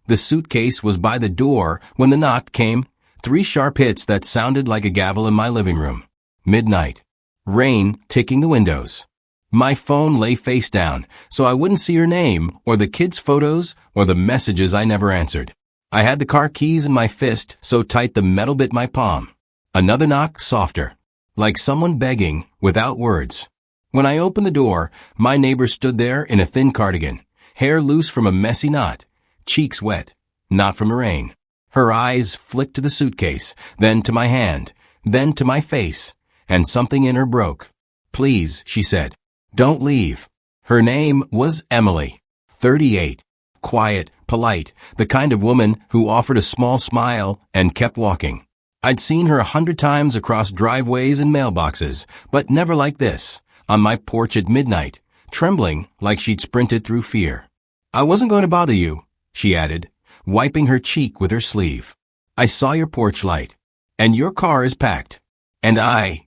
The suitcase was by the door when the knock came, 3 sharp hits that sounded like a gavel in my living room. Midnight. Rain ticking the windows. My phone lay face down, so I wouldn't see her name, or the kids' photos, or the messages I never answered. I had the car keys in my fist, so tight the metal bit my palm. Another knock, softer, like someone begging, without words. When I opened the door, my neighbor stood there in a thin cardigan, hair loose from a messy knot, cheeks wet, not from the rain. Her eyes flicked to the suitcase, then to my hand, then to my face, and something in her broke. "Please," she said. "Don't leave." Her name was Emily, 38. Quiet, polite, the kind of woman who offered a small smile and kept walking. I'd seen her 100 times across driveways and mailboxes, but never like this, on my porch at midnight, trembling like she'd sprinted through fear. "I wasn't going to bother you," she added, wiping her cheek with her sleeve. "I saw your porch light. And your car is packed. And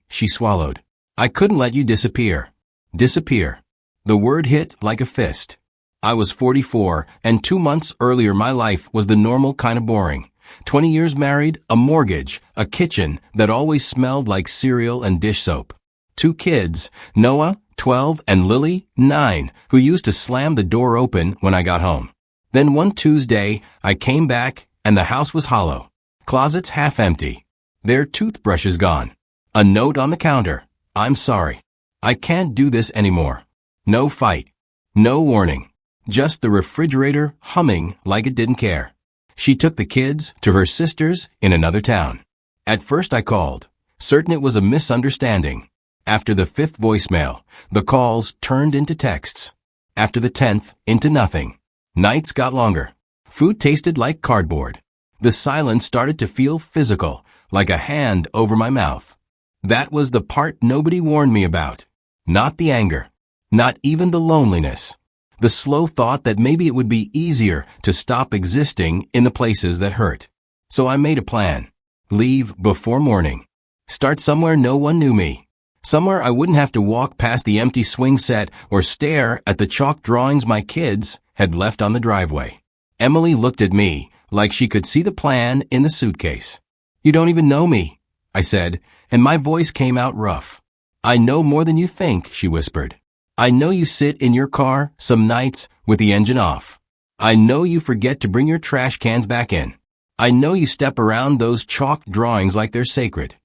she swallowed. "I couldn't let you disappear." Disappear. The word hit like a fist. I was 44, and 2 months earlier my life was the normal kind of boring. 20 years married, a mortgage, a kitchen that always smelled like cereal and dish soap. 2 kids, Noah, 12, and Lily, 9, who used to slam the door open when I got home. Then one Tuesday, I came back, and the house was hollow. Closets half empty. Their toothbrushes gone. A note on the counter. "I'm sorry. I can't do this anymore." No fight. No warning. Just the refrigerator humming like it didn't care. She took the kids to her sister's in another town. At first I called, certain it was a misunderstanding. After the 5th voicemail, the calls turned into texts. After the 10th, into nothing. Nights got longer. Food tasted like cardboard. The silence started to feel physical, like a hand over my mouth. That was the part nobody warned me about. Not the anger. Not even the loneliness. The slow thought that maybe it would be easier to stop existing in the places that hurt. So I made a plan. Leave before morning. Start somewhere no one knew me. Somewhere I wouldn't have to walk past the empty swing set or stare at the chalk drawings my kids had left on the driveway. Emily looked at me like she could see the plan in the suitcase. "You don't even know me," I said, and my voice came out rough. "I know more than you think," she whispered. "I know you sit in your car some nights with the engine off. I know you forget to bring your trash cans back in. I know you step around those chalk drawings like they're sacred."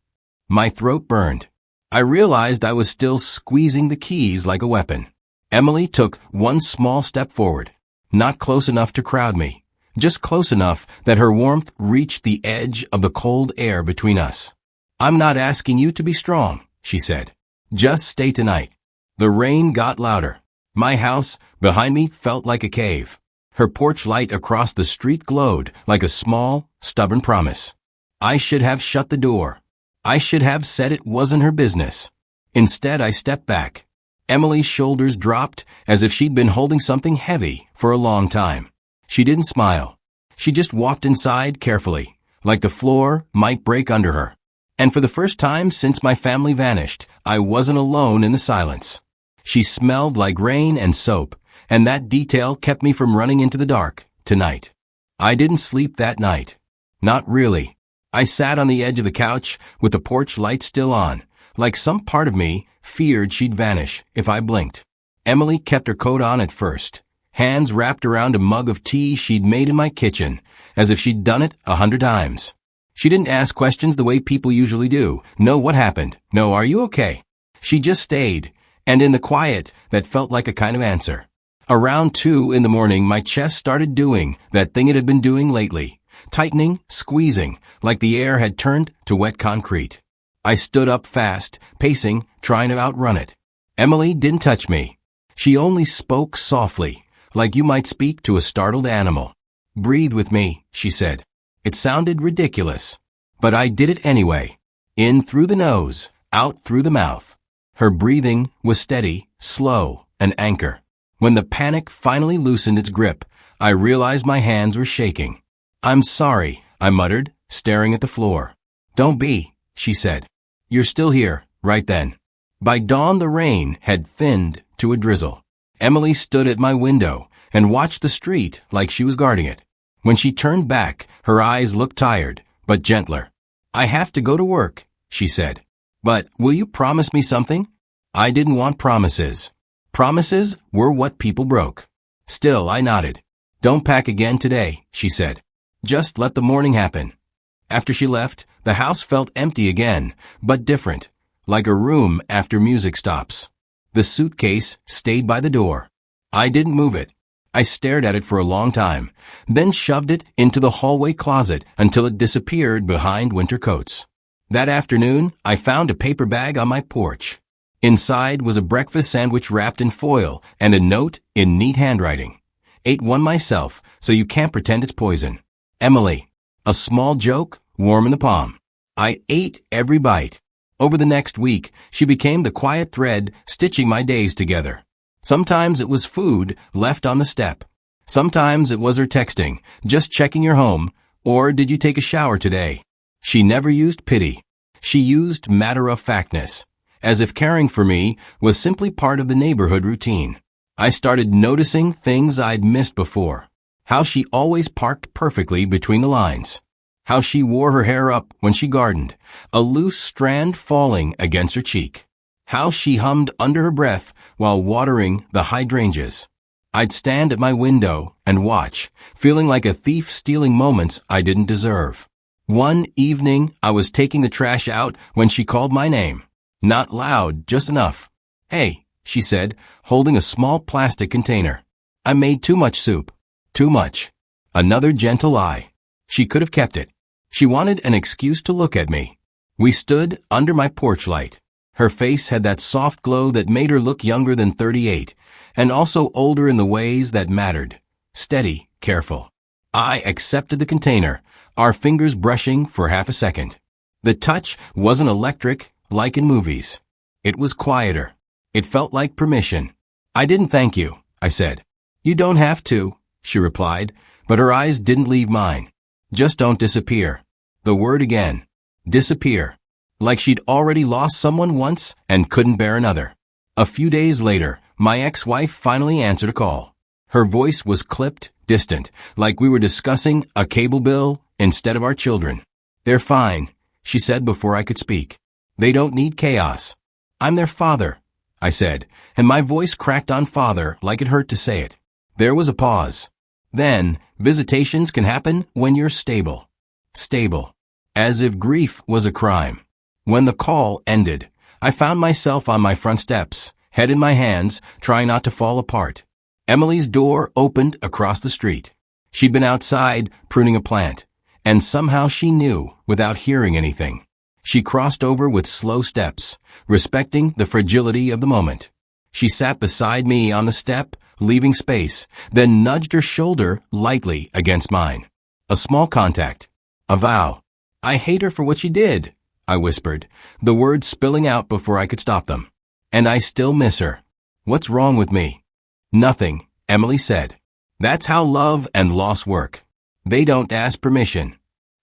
My throat burned. I realized I was still squeezing the keys like a weapon. Emily took one small step forward, not close enough to crowd me, just close enough that her warmth reached the edge of the cold air between us. "I'm not asking you to be strong," she said. "Just stay tonight." The rain got louder. My house behind me felt like a cave. Her porch light across the street glowed like a small, stubborn promise. I should have shut the door. I should have said it wasn't her business. Instead, I stepped back. Emily's shoulders dropped as if she'd been holding something heavy for a long time. She didn't smile. She just walked inside carefully, like the floor might break under her. And for the first time since my family vanished, I wasn't alone in the silence. She smelled like rain and soap, and that detail kept me from running into the dark tonight. I didn't sleep that night. Not really. I sat on the edge of the couch with the porch light still on, like some part of me feared she'd vanish if I blinked. Emily kept her coat on at first, hands wrapped around a mug of tea she'd made in my kitchen, as if she'd done it 100 times. She didn't ask questions the way people usually do. No, what happened? No, are you okay? She just stayed, and in the quiet, that felt like a kind of answer. Around 2 in the morning, my chest started doing that thing it had been doing lately, tightening, squeezing, like the air had turned to wet concrete. I stood up fast, pacing, trying to outrun it. Emily didn't touch me. She only spoke softly, like you might speak to a startled animal. "Breathe with me," she said. It sounded ridiculous, but I did it anyway. In through the nose, out through the mouth. Her breathing was steady, slow, an anchor. When the panic finally loosened its grip, I realized my hands were shaking. "I'm sorry," I muttered, staring at the floor. "Don't be," she said. "You're still here," right then. By dawn, the rain had thinned to a drizzle. Emily stood at my window and watched the street like she was guarding it. When she turned back, her eyes looked tired, but gentler. "I have to go to work," she said. "But will you promise me something?" I didn't want promises. Promises were what people broke. Still, I nodded. "Don't pack again today," she said. "Just let the morning happen." After she left, the house felt empty again, but different, like a room after music stops. The suitcase stayed by the door. I didn't move it. I stared at it for a long time, then shoved it into the hallway closet until it disappeared behind winter coats. That afternoon, I found a paper bag on my porch. Inside was a breakfast sandwich wrapped in foil and a note in neat handwriting. "Ate one myself, so you can't pretend it's poison. Emily." A small joke, warm in the palm. I ate every bite. Over the next week, she became the quiet thread stitching my days together. Sometimes it was food left on the step. Sometimes it was her texting, "Just checking you're home," or "Did you take a shower today?" She never used pity. She used matter-of-factness, as if caring for me was simply part of the neighborhood routine. I started noticing things I'd missed before. How she always parked perfectly between the lines. How she wore her hair up when she gardened, a loose strand falling against her cheek. How she hummed under her breath while watering the hydrangeas. I'd stand at my window and watch, feeling like a thief stealing moments I didn't deserve. One evening, I was taking the trash out when she called my name. Not loud, just enough. "Hey," she said, holding a small plastic container. "I made too much soup." Too much. Another gentle lie. She could have kept it. She wanted an excuse to look at me. We stood under my porch light. Her face had that soft glow that made her look younger than 38, and also older in the ways that mattered. Steady, careful. I accepted the container, our fingers brushing for half a second. The touch wasn't electric like in movies. It was quieter. It felt like permission. "I didn't thank you," I said. "You don't have to," she replied, but her eyes didn't leave mine. "Just don't disappear." The word again. Disappear. Like she'd already lost someone once and couldn't bear another. A few days later, my ex-wife finally answered a call. Her voice was clipped, distant, like we were discussing a cable bill instead of our children. "They're fine," she said before I could speak. "They don't need chaos." "I'm their father," I said, and my voice cracked on father like it hurt to say it. There was a pause. Then, visitations can happen when you're stable. Stable. As if grief was a crime. When the call ended, I found myself on my front steps, head in my hands, trying not to fall apart. Emily's door opened across the street. She'd been outside pruning a plant, and somehow she knew without hearing anything. She crossed over with slow steps, respecting the fragility of the moment. She sat beside me on the step, leaving space, then nudged her shoulder lightly against mine. A small contact. A vow. "I hate her for what she did," I whispered, the words spilling out before I could stop them. "And I still miss her." "What's wrong with me?" "Nothing," Emily said. "That's how love and loss work. They don't ask permission."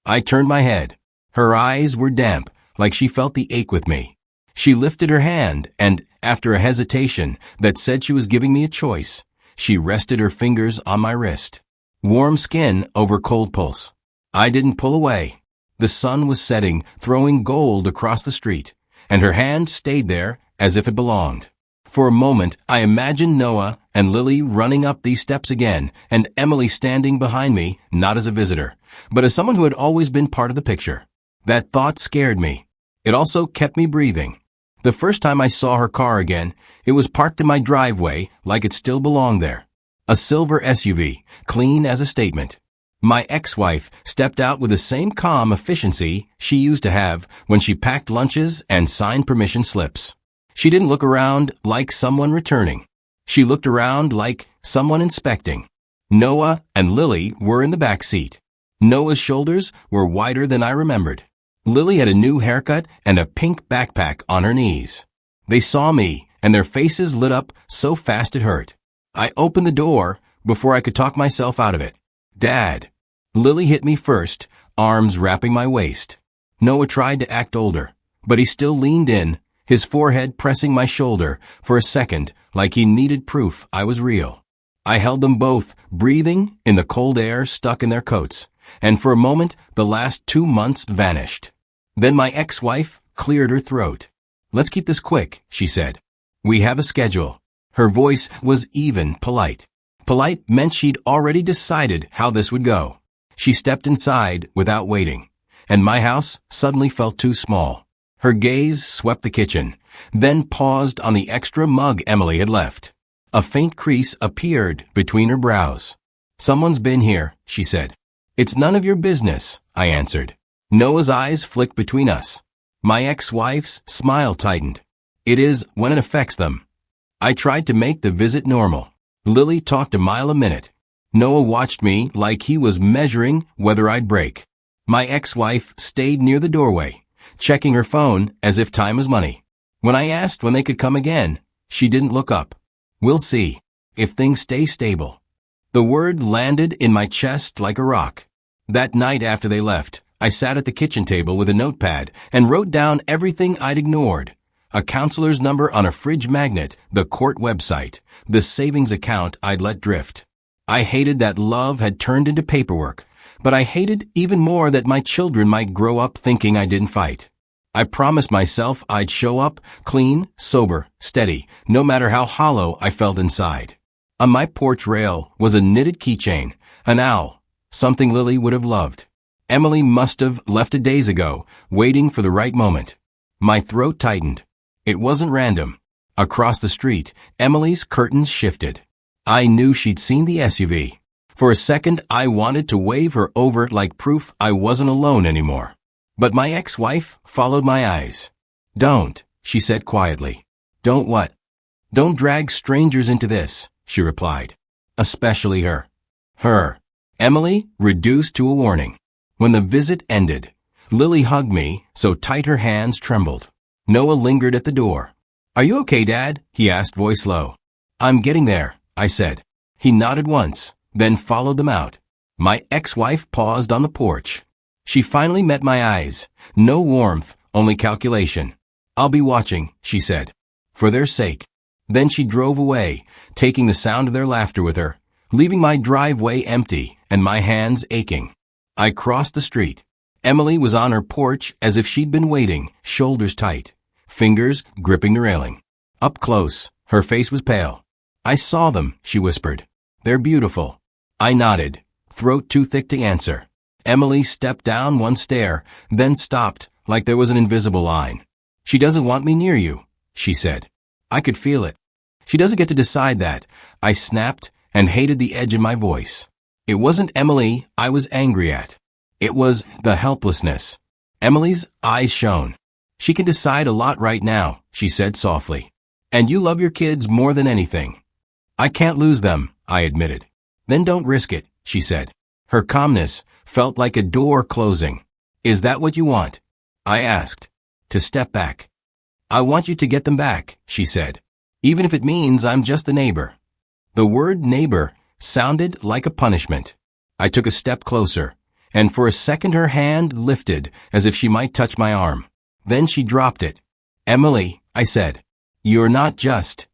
I turned my head. Her eyes were damp, like she felt the ache with me. She lifted her hand, and, after a hesitation that said she was giving me a choice, she rested her fingers on my wrist. Warm skin over cold pulse. I didn't pull away. The sun was setting, throwing gold across the street, and her hand stayed there as if it belonged. For a moment, I imagined Noah and Lily running up these steps again, and Emily standing behind me, not as a visitor, but as someone who had always been part of the picture. That thought scared me. It also kept me breathing. The first time I saw her car again, it was parked in my driveway like it still belonged there. A silver SUV, clean as a statement. My ex-wife stepped out with the same calm efficiency she used to have when she packed lunches and signed permission slips. She didn't look around like someone returning. She looked around like someone inspecting. Noah and Lily were in the back seat. Noah's shoulders were wider than I remembered. Lily had a new haircut and a pink backpack on her knees. They saw me, and their faces lit up so fast it hurt. I opened the door before I could talk myself out of it. "Dad." Lily hit me first, arms wrapping my waist. Noah tried to act older, but he still leaned in, his forehead pressing my shoulder for a second like he needed proof I was real. I held them both, breathing in the cold air stuck in their coats, and for a moment the last 2 months vanished. Then my ex-wife cleared her throat. "Let's keep this quick," she said. "We have a schedule." Her voice was even polite. Polite meant she'd already decided how this would go. She stepped inside without waiting, and my house suddenly felt too small. Her gaze swept the kitchen, then paused on the extra mug Emily had left. A faint crease appeared between her brows. "Someone's been here," she said. "It's none of your business," I answered. Noah's eyes flicked between us. My ex-wife's smile tightened. "It is when it affects them." I tried to make the visit normal. Lily talked a mile a minute. Noah watched me like he was measuring whether I'd break. My ex-wife stayed near the doorway, checking her phone as if time was money. When I asked when they could come again, she didn't look up. "We'll see, if things stay stable." The word landed in my chest like a rock. That night after they left, I sat at the kitchen table with a notepad and wrote down everything I'd ignored. A counselor's number on a fridge magnet, the court website, the savings account I'd let drift. I hated that love had turned into paperwork, but I hated even more that my children might grow up thinking I didn't fight. I promised myself I'd show up clean, sober, steady, no matter how hollow I felt inside. On my porch rail was a knitted keychain, an owl, something Lily would have loved. Emily must have left it days ago, waiting for the right moment. My throat tightened. It wasn't random. Across the street, Emily's curtains shifted. I knew she'd seen the SUV. For a second, I wanted to wave her over like proof I wasn't alone anymore. But my ex-wife followed my eyes. "Don't," she said quietly. "Don't what?" "Don't drag strangers into this," she replied. "Especially her." Her. Emily reduced to a warning. When the visit ended, Lily hugged me so tight her hands trembled. Noah lingered at the door. "Are you okay, Dad?" he asked, voice low. "I'm getting there," I said. He nodded once, then followed them out. My ex-wife paused on the porch. She finally met my eyes. No warmth, only calculation. "I'll be watching," she said. "For their sake." Then she drove away, taking the sound of their laughter with her, leaving my driveway empty and my hands aching. I crossed the street. Emily was on her porch as if she'd been waiting, shoulders tight, fingers gripping the railing. Up close, her face was pale. "I saw them," she whispered. "They're beautiful." I nodded, throat too thick to answer. Emily stepped down one stair, then stopped like there was an invisible line. "She doesn't want me near you," she said. I could feel it. "She doesn't get to decide that," I snapped and hated the edge in my voice. It wasn't Emily I was angry at. It was the helplessness. Emily's eyes shone. "She can decide a lot right now," she said softly. "And you love your kids more than anything." "I can't lose them," I admitted. "Then don't risk it," she said. Her calmness felt like a door closing. "Is that what you want?" I asked. "To step back." "I want you to get them back," she said. "Even if it means I'm just the neighbor." The word neighbor sounded like a punishment. I took a step closer, and for a second her hand lifted as if she might touch my arm. Then she dropped it. "Emily," I said, "you're not just—"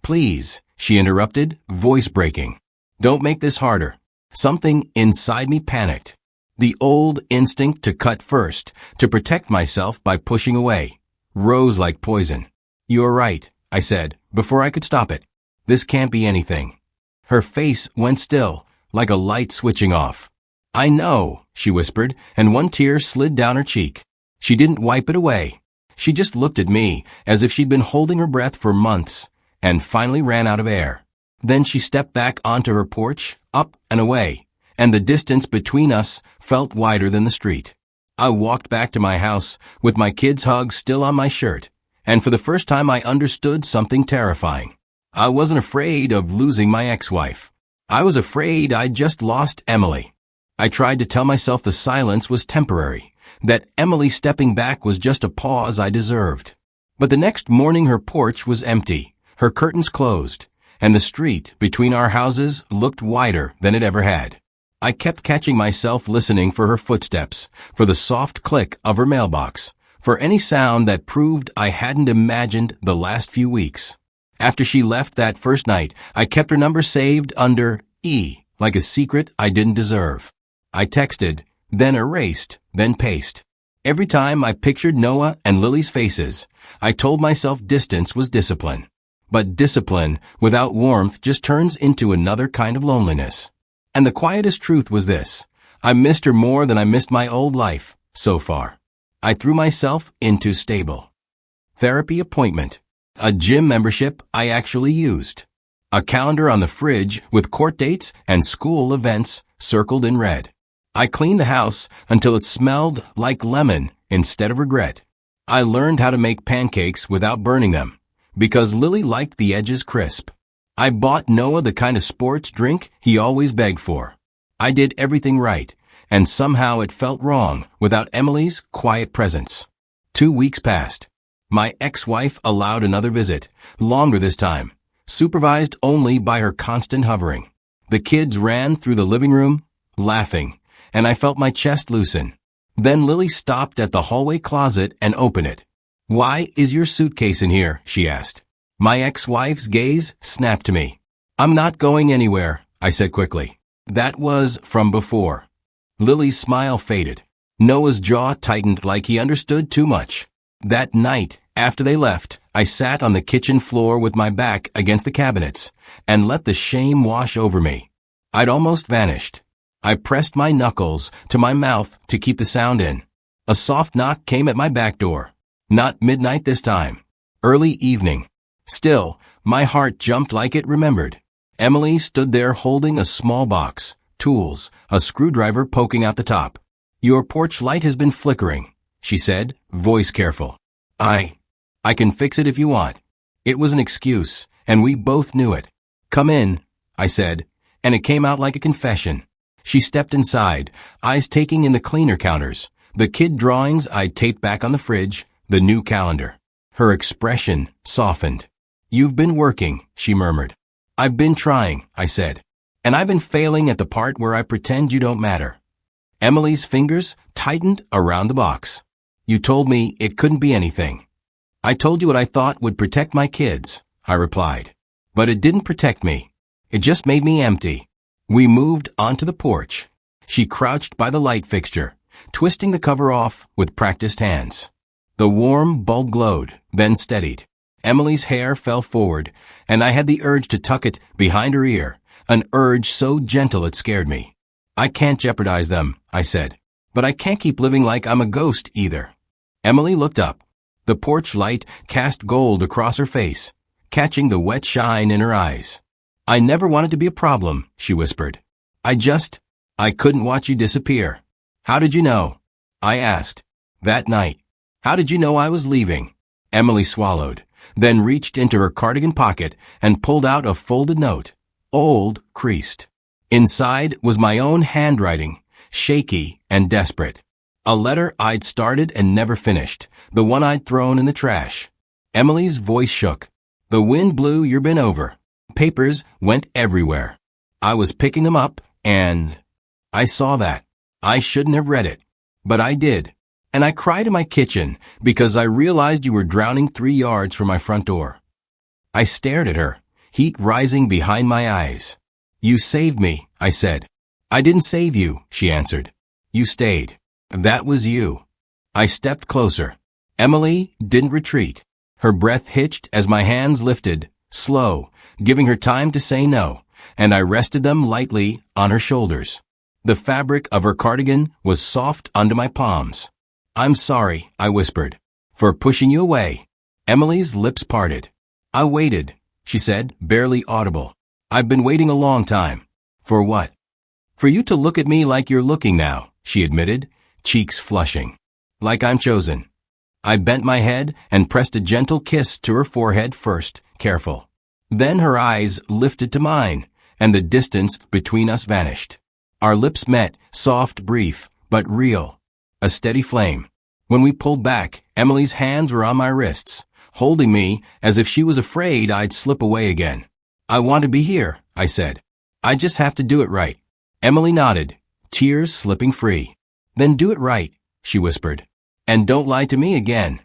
"Please," she interrupted, voice breaking. "Don't make this harder." Something inside me panicked. The old instinct to cut first, to protect myself by pushing away, rose like poison. "You're right," I said, before I could stop it. "This can't be anything." Her face went still, like a light switching off. "I know," she whispered, and one tear slid down her cheek. She didn't wipe it away. She just looked at me as if she'd been holding her breath for months, and finally ran out of air. Then she stepped back onto her porch, up and away, and the distance between us felt wider than the street. I walked back to my house with my kid's hug still on my shirt, and for the first time I understood something terrifying. I wasn't afraid of losing my ex-wife. I was afraid I'd just lost Emily. I tried to tell myself the silence was temporary, that Emily stepping back was just a pause I deserved. But the next morning her porch was empty, her curtains closed, and the street between our houses looked wider than it ever had. I kept catching myself listening for her footsteps, for the soft click of her mailbox, for any sound that proved I hadn't imagined the last few weeks. After she left that first night, I kept her number saved under E, like a secret I didn't deserve. I texted, then erased, then paced. Every time I pictured Noah and Lily's faces, I told myself distance was discipline. But discipline without warmth just turns into another kind of loneliness. And the quietest truth was this: I missed her more than I missed my old life, so far. I threw myself into stable therapy appointment, a gym membership I actually used, a calendar on the fridge with court dates and school events circled in red. I cleaned the house until it smelled like lemon instead of regret. I learned how to make pancakes without burning them, because Lily liked the edges crisp. I bought Noah the kind of sports drink he always begged for. I did everything right, and somehow it felt wrong without Emily's quiet presence. 2 weeks passed. My ex-wife allowed another visit, longer this time, supervised only by her constant hovering. The kids ran through the living room, laughing, and I felt my chest loosen. Then Lily stopped at the hallway closet and opened it. "Why is your suitcase in here?" she asked. My ex-wife's gaze snapped to me. "I'm not going anywhere," I said quickly. That was from before. Lily's smile faded. Noah's jaw tightened like he understood too much. That night, after they left, I sat on the kitchen floor with my back against the cabinets and let the shame wash over me. I'd almost vanished. I pressed my knuckles to my mouth to keep the sound in. A soft knock came at my back door. Not midnight this time. Early evening. Still, my heart jumped like it remembered. Emily stood there holding a small box, tools, a screwdriver poking out the top. "Your porch light has been flickering," she said, voice careful. I can fix it if you want." It was an excuse, and we both knew it. "Come in," I said, and it came out like a confession. She stepped inside, eyes taking in the cleaner counters, the kid drawings I'd taped back on the fridge, the new calendar. Her expression softened. "You've been working," she murmured. "I've been trying," I said. "And I've been failing at the part where I pretend you don't matter." Emily's fingers tightened around the box. "You told me it couldn't be anything." "I told you what I thought would protect my kids," I replied. "But it didn't protect me. It just made me empty." We moved onto the porch. She crouched by the light fixture, twisting the cover off with practiced hands. The warm bulb glowed, then steadied. Emily's hair fell forward, and I had the urge to tuck it behind her ear, an urge so gentle it scared me. "I can't jeopardize them," I said. "But I can't keep living like I'm a ghost either." Emily looked up. The porch light cast gold across her face, catching the wet shine in her eyes. "I never wanted to be a problem," she whispered. I couldn't watch you disappear." "How did you know?" I asked. "That night." "How did you know I was leaving?" Emily swallowed, then reached into her cardigan pocket and pulled out a folded note, old, creased. Inside was my own handwriting, shaky and desperate. A letter I'd started and never finished, the one I'd thrown in the trash. Emily's voice shook. "The wind blew your bin over. Papers went everywhere. I was picking them up, and I saw that. I shouldn't have read it, but I did. And I cried in my kitchen because I realized you were drowning 3 yards from my front door." I stared at her, heat rising behind my eyes. "You saved me," I said. "I didn't save you," she answered. "You stayed. That was you." I stepped closer. Emily didn't retreat. Her breath hitched as my hands lifted, slow, giving her time to say no, and I rested them lightly on her shoulders. The fabric of her cardigan was soft under my palms. "I'm sorry," I whispered, "for pushing you away." Emily's lips parted. "I waited," she said, barely audible. "I've been waiting a long time." "For what?" "For you to look at me like you're looking now," she admitted, cheeks flushing. "Like I'm chosen." I bent my head and pressed a gentle kiss to her forehead first, careful. Then her eyes lifted to mine, and the distance between us vanished. Our lips met, soft, brief, but real. A steady flame. When we pulled back, Emily's hands were on my wrists, holding me as if she was afraid I'd slip away again. "I want to be here," I said. "I just have to do it right." Emily nodded, tears slipping free. "Then do it right," she whispered. "And don't lie to me again."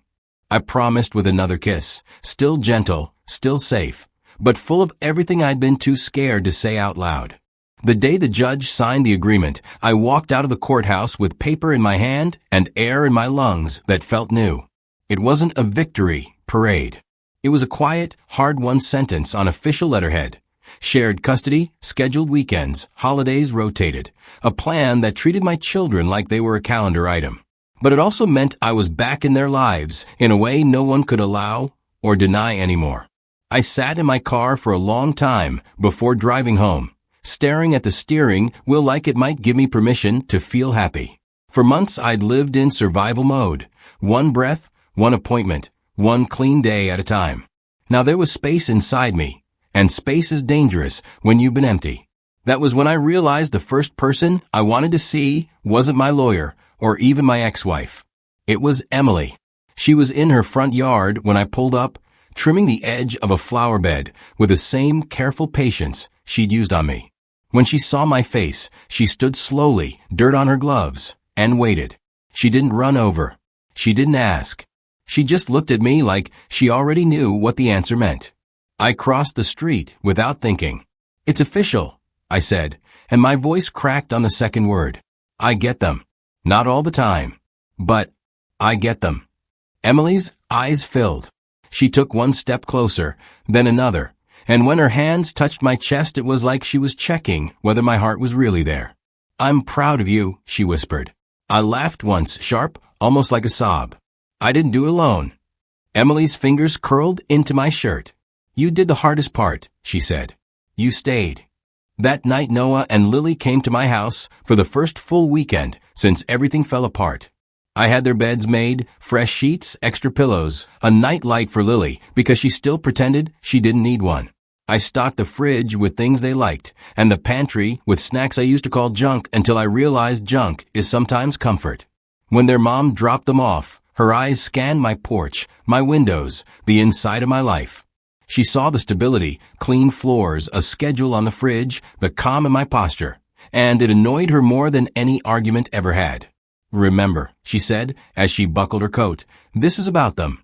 I promised with another kiss, still gentle, still safe, but full of everything I'd been too scared to say out loud. The day the judge signed the agreement, I walked out of the courthouse with paper in my hand and air in my lungs that felt new. It wasn't a victory parade. It was a quiet, hard-won sentence on official letterhead. Shared custody, scheduled weekends, holidays rotated. A plan that treated my children like they were a calendar item. But it also meant I was back in their lives in a way no one could allow or deny anymore. I sat in my car for a long time before driving home, staring at the steering wheel like it might give me permission to feel happy. For months I'd lived in survival mode. One breath, one appointment, one clean day at a time. Now there was space inside me, and space is dangerous when you've been empty. That was when I realized the first person I wanted to see wasn't my lawyer or even my ex-wife. It was Emily. She was in her front yard when I pulled up, trimming the edge of a flower bed with the same careful patience she'd used on me. When she saw my face, she stood slowly, dirt on her gloves, and waited. She didn't run over. She didn't ask. She just looked at me like she already knew what the answer meant. I crossed the street without thinking. "It's official," I said, and my voice cracked on the second word. "I get them. Not all the time. But I get them." Emily's eyes filled. She took one step closer, then another, and when her hands touched my chest it was like she was checking whether my heart was really there. "I'm proud of you," she whispered. I laughed once, sharp, almost like a sob. I didn't do it alone. Emily's fingers curled into my shirt. "You did the hardest part," she said. "You stayed." That night Noah and Lily came to my house for the first full weekend since everything fell apart. I had their beds made, fresh sheets, extra pillows, a night light for Lily because she still pretended she didn't need one. I stocked the fridge with things they liked and the pantry with snacks I used to call junk until I realized junk is sometimes comfort. When their mom dropped them off, her eyes scanned my porch, my windows, the inside of my life. She saw the stability, clean floors, a schedule on the fridge, the calm in my posture, and it annoyed her more than any argument ever had. "Remember," she said as she buckled her coat, "this is about them."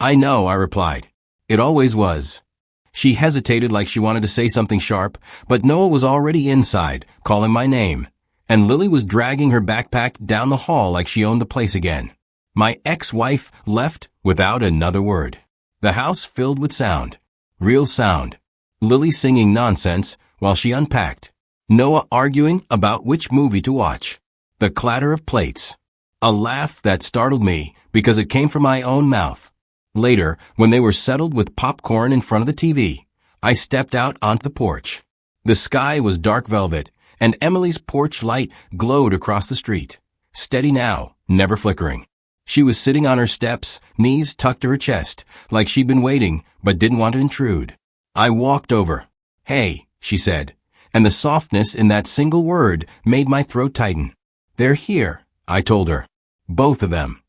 "I know," I replied. "It always was." She hesitated like she wanted to say something sharp, but Noah was already inside, calling my name, and Lily was dragging her backpack down the hall like she owned the place again. My ex-wife left without another word. The house filled with sound. Real sound. Lily singing nonsense while she unpacked. Noah arguing about which movie to watch. The clatter of plates. A laugh that startled me because it came from my own mouth. Later, when they were settled with popcorn in front of the TV, I stepped out onto the porch. The sky was dark velvet, and Emily's porch light glowed across the street. Steady now, never flickering. She was sitting on her steps, knees tucked to her chest, like she'd been waiting but didn't want to intrude. I walked over. "Hey," she said, and the softness in that single word made my throat tighten. "They're here," I told her. "Both of them."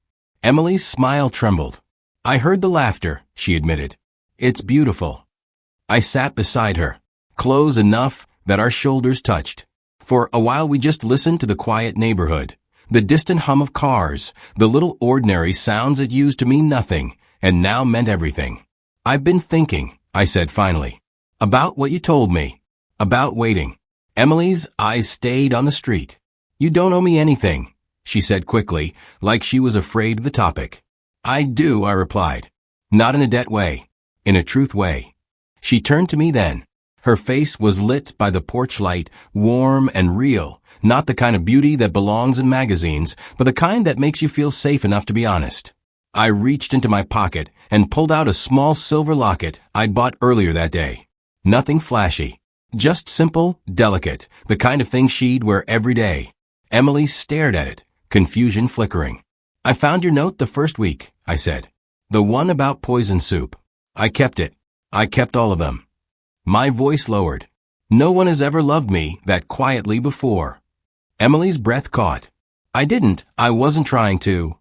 Emily's smile trembled. "I heard the laughter," she admitted. "It's beautiful." I sat beside her, close enough that our shoulders touched. For a while we just listened to the quiet neighborhood, the distant hum of cars, the little ordinary sounds that used to mean nothing and now meant everything. "I've been thinking," I said finally, "about what you told me, about waiting." Emily's eyes stayed on the street. "You don't owe me anything," she said quickly, like she was afraid of the topic. "I do," I replied. "Not in a debt way, in a truth way." She turned to me then. Her face was lit by the porch light, warm and real, not the kind of beauty that belongs in magazines, but the kind that makes you feel safe enough to be honest. I reached into my pocket and pulled out a small silver locket I'd bought earlier that day. Nothing flashy, just simple, delicate, the kind of thing she'd wear every day. Emily stared at it, confusion flickering. "I found your note the first week," I said. "The one about poison soup. I kept it. I kept all of them." My voice lowered. "No one has ever loved me that quietly before." Emily's breath caught. I wasn't trying to."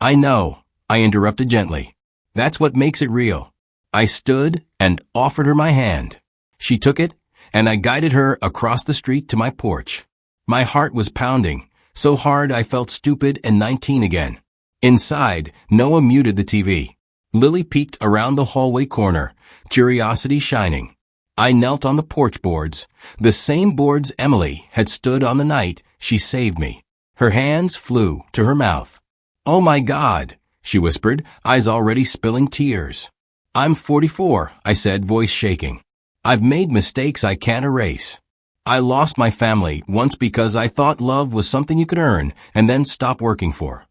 "I know," I interrupted gently. "That's what makes it real." I stood and offered her my hand. She took it, and I guided her across the street to my porch. My heart was pounding, so hard I felt stupid and 19 again. Inside, Noah muted the TV. Lily peeked around the hallway corner, curiosity shining. I knelt on the porch boards, the same boards Emily had stood on the night she saved me. Her hands flew to her mouth. "Oh my God," she whispered, eyes already spilling tears. "I'm 44, I said, voice shaking. "I've made mistakes I can't erase. I lost my family once because I thought love was something you could earn and then stop working for.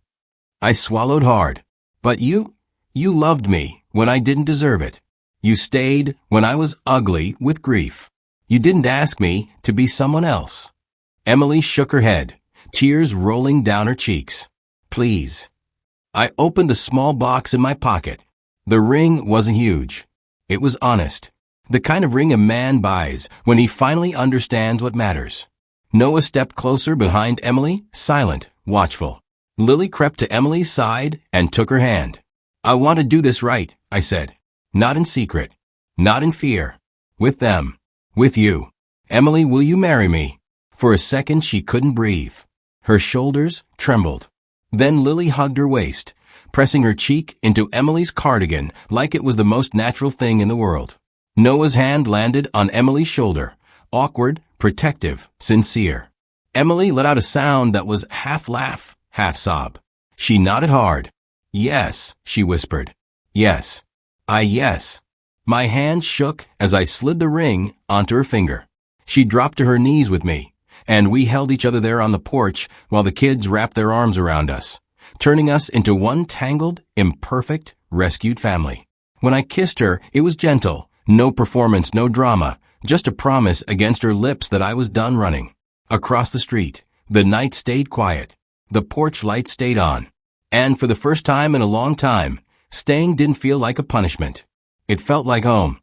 I swallowed hard. But you loved me when I didn't deserve it. You stayed when I was ugly with grief. You didn't ask me to be someone else." Emily shook her head, tears rolling down her cheeks. "Please." I opened the small box in my pocket. The ring wasn't huge. It was honest. The kind of ring a man buys when he finally understands what matters. Noah stepped closer behind Emily, silent, watchful. Lily crept to Emily's side and took her hand. "I want to do this right," I said. "Not in secret. Not in fear. With them. With you. Emily, will you marry me?" For a second she couldn't breathe. Her shoulders trembled. Then Lily hugged her waist, pressing her cheek into Emily's cardigan like it was the most natural thing in the world. Noah's hand landed on Emily's shoulder, awkward, protective, sincere. Emily let out a sound that was half laugh, half sob. She nodded hard. "Yes," she whispered. "Yes. Yes." My hand shook as I slid the ring onto her finger. She dropped to her knees with me, and we held each other there on the porch while the kids wrapped their arms around us, turning us into one tangled, imperfect, rescued family. When I kissed her, it was gentle, no performance, no drama, just a promise against her lips that I was done running. Across the street, the night stayed quiet. The porch light stayed on. And for the first time in a long time, staying didn't feel like a punishment. It felt like home.